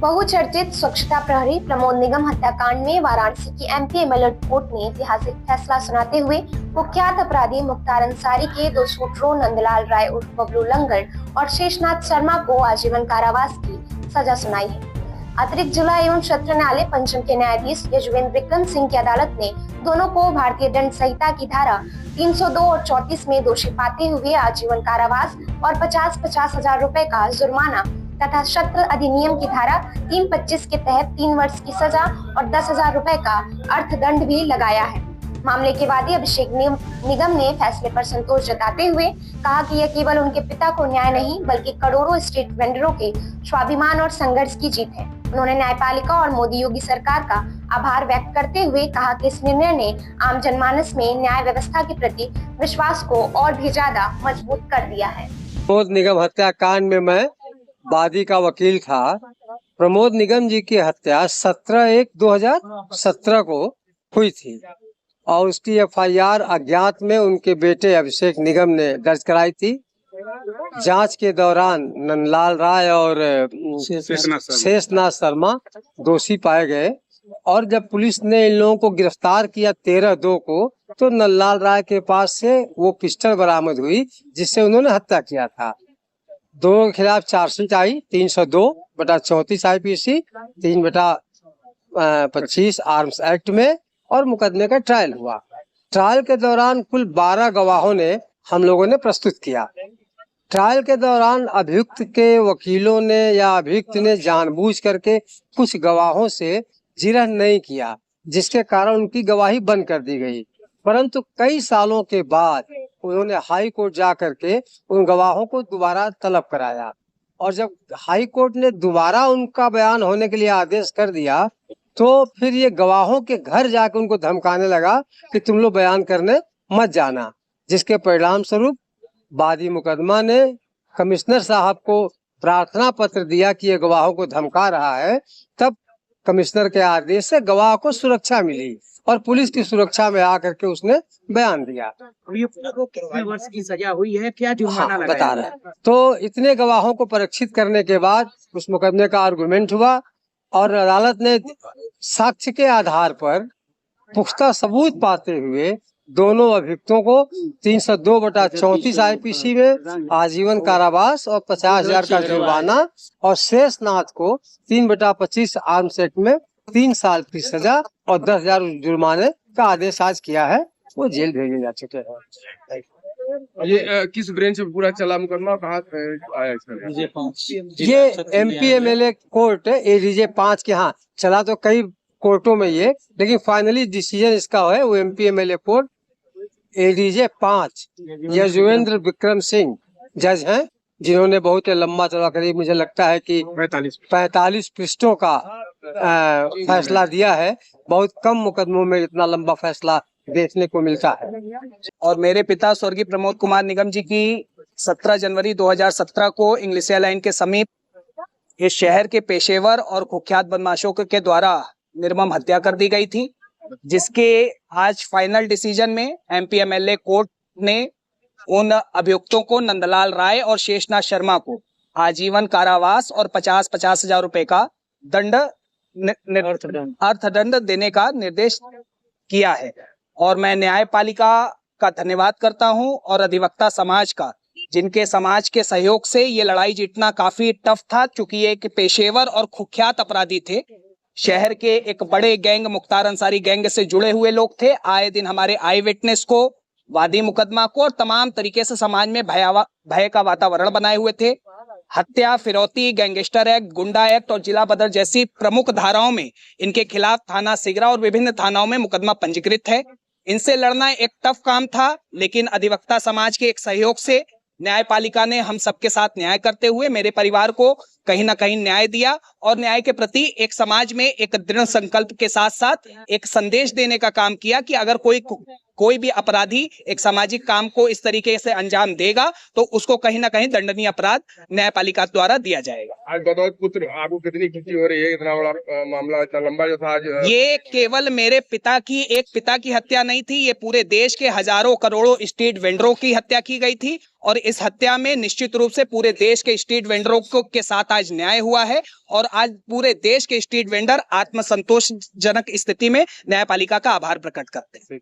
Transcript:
बहुचर्चित स्वच्छता प्रहरी प्रमोद निगम हत्याकांड में वाराणसी की एमपी एमएलए कोर्ट ने ऐतिहासिक फैसला सुनाते हुए कुख्यात अपराधी मुख्तार अंसारी के दो शूटरों नंदलाल राय उर्फ बबलू लंगड़ और शेषनाथ शर्मा को आजीवन कारावास की सजा सुनाई है। अतिरिक्त जिला एवं सत्र न्यायालय पंचम के न्यायाधीश यजुवेंद्र विक्रम सिंह की अदालत ने दोनों को भारतीय दंड संहिता की धारा 302 और 34 में दोषी पाते हुए आजीवन कारावास और 50-50 हजार रुपए का जुर्माना तथा सत्र अधिनियम की धारा 325 के तहत 3 वर्ष की सजा और 10,000 रुपए का अर्थदंड भी लगाया है। मामले के वादी अभिषेक निगम ने फैसले पर संतोष जताते हुए कहा कि यह केवल उनके पिता को न्याय नहीं बल्कि करोड़ों स्ट्रीट वेंडरों के स्वाभिमान और संघर्ष की जीत है। उन्होंने न्यायपालिका और मोदी योगी सरकार का आभार व्यक्त करते हुए कहा कि इस निर्णय ने आम जनमानस में न्याय व्यवस्था के प्रति विश्वास को और भी ज्यादा मजबूत कर दिया है। प्रमोद निगम हत्याकांड में मैं वादी का वकील था। प्रमोद निगम जी की हत्या 17/1/2017 को हुई थी और उसकी एफआईआर अज्ञात में उनके बेटे अभिषेक निगम ने दर्ज कराई थी। जांच के दौरान नंदलाल राय और शेषनाथ शर्मा दोषी पाए गए और जब पुलिस ने इन लोगों को गिरफ्तार किया 13/2 को, तो नंदलाल राय के पास से वो पिस्टल बरामद हुई जिससे उन्होंने हत्या किया था। दोनों के खिलाफ चार्जशीट आई 302/34 IPC 3/25 आर्म्स एक्ट में और मुकदमे का ट्रायल हुआ। ट्रायल के दौरान कुल 12 गवाहों ने हम लोगों ने प्रस्तुत किया। ट्रायल के दौरान अभियुक्त के वकीलों ने या अभियुक्त ने जानबूझ करके कुछ गवाहों से जिरह नहीं किया, जिसके कारण उनकी गवाही बंद कर दी गई। परंतु कई सालों के बाद उन्होंने हाई कोर्ट जा करके उन गवाहों को दोबारा तलब कराया और जब हाई कोर्ट ने दोबारा उनका बयान होने के लिए आदेश कर दिया, तो फिर ये गवाहों के घर जाकर उनको धमकाने लगा कि तुम लोग बयान करने मत जाना, जिसके परिणाम स्वरूप वादी मुकदमा ने कमिश्नर साहब को प्रार्थना पत्र दिया कि ये गवाहों को धमका रहा है। तब कमिश्नर के आदेश से गवाह को सुरक्षा मिली और पुलिस की सुरक्षा में आकर के उसने बयान दिया। कितने वर्ष की सजा हुई है, क्या जुर्माना लगाया? बता रहे। तो इतने गवाहों को परीक्षित करने के बाद उस मुकदमे का आर्गुमेंट हुआ और अदालत ने साक्ष्य के आधार पर पुख्ता सबूत पाते हुए दोनों अभियुक्तों को 302/34 IPC में आजीवन कारावास और 50,000 का जुर्माना और शेषनाथ को 3/25 आर्म्स एक्ट में 3 साल की सजा और 10,000 जुर्माने का आदेश आज किया है। वो जेल भेजे जा चुके हैं। ये किस ब्रांच में पूरा चला मुकदमा, कहाँ आया इसका? ये MP MLA कोर्ट ADJ 5 के यहाँ चला, तो कई कोर्टों में ये, लेकिन फाइनली डिसीजन इसका है वो MP MLA court ADJ 5 Yuzvendra Vikram Singh जज हैं, जिन्होंने बहुत लंबा चौड़ा करीब मुझे लगता है कि 45 पृष्ठों का फैसला दिया है। बहुत कम मुकदमों में इतना लंबा फैसला देखने को मिलता है। और मेरे पिता स्वर्गीय प्रमोद कुमार निगम जी की 17 जनवरी 2017 को इंग्लिशिया लाइन के समीप इस शहर के पेशेवर और कुख्यात बदमाशों के द्वारा निर्मम हत्या कर दी गई थी, जिसके आज फाइनल डिसीजन में MP MLA कोर्ट ने उन अभियुक्तों को नंदलाल राय और शेषनाथ शर्मा को आजीवन कारावास और 50-50 हजार रुपए का अर्थदंड देने का निर्देश किया है। और मैं न्यायपालिका का धन्यवाद करता हूं और अधिवक्ता समाज का, जिनके समाज के सहयोग से ये लड़ाई जीतना काफी टफ था, चूंकि ये एक पेशेवर और कुख्यात अपराधी थे। शहर के एक बड़े गैंग मुख्तार अंसारी गैंग से जुड़े हुए लोग थे। आए दिन हमारे आई विटनेस को, वादी मुकदमा को और तमाम तरीके से समाज में भय का वातावरण बनाए हुए थे। हत्या, फिरौती, गैंगस्टर एक्ट, गुंडा एक्ट और जिला बदर जैसी प्रमुख धाराओं में इनके खिलाफ थाना सिगरा और विभिन्न थानाओं में मुकदमा पंजीकृत है। इनसे लड़ना एक टफ काम था, लेकिन अधिवक्ता समाज के एक सहयोग से न्यायपालिका ने हम सबके साथ न्याय करते हुए मेरे परिवार को कहीं ना कहीं न्याय दिया और न्याय के प्रति एक समाज में एक दृढ़ संकल्प के साथ साथ एक संदेश देने का काम किया कि अगर कोई कोई भी अपराधी एक सामाजिक काम को इस तरीके से अंजाम देगा तो उसको कहीं ना कहीं दंडनीय अपराध न्यायपालिका द्वारा दिया जाएगा। आज बतौर पुत्र आपको कितनी खुशी हो रही है? इतना बड़ा मामला, इतना लंबा जो था आज ये केवल मेरे पिता की हत्या नहीं थी, ये पूरे देश के हजारों करोड़ों स्ट्रीट वेंडरों की हत्या की गई थी और इस हत्या में निश्चित रूप से पूरे देश के स्ट्रीट वेंडरों के साथ आज न्याय हुआ है और आज पूरे देश के स्ट्रीट वेंडर आत्मसंतोषजनक स्थिति में न्यायपालिका का आभार प्रकट करते हैं।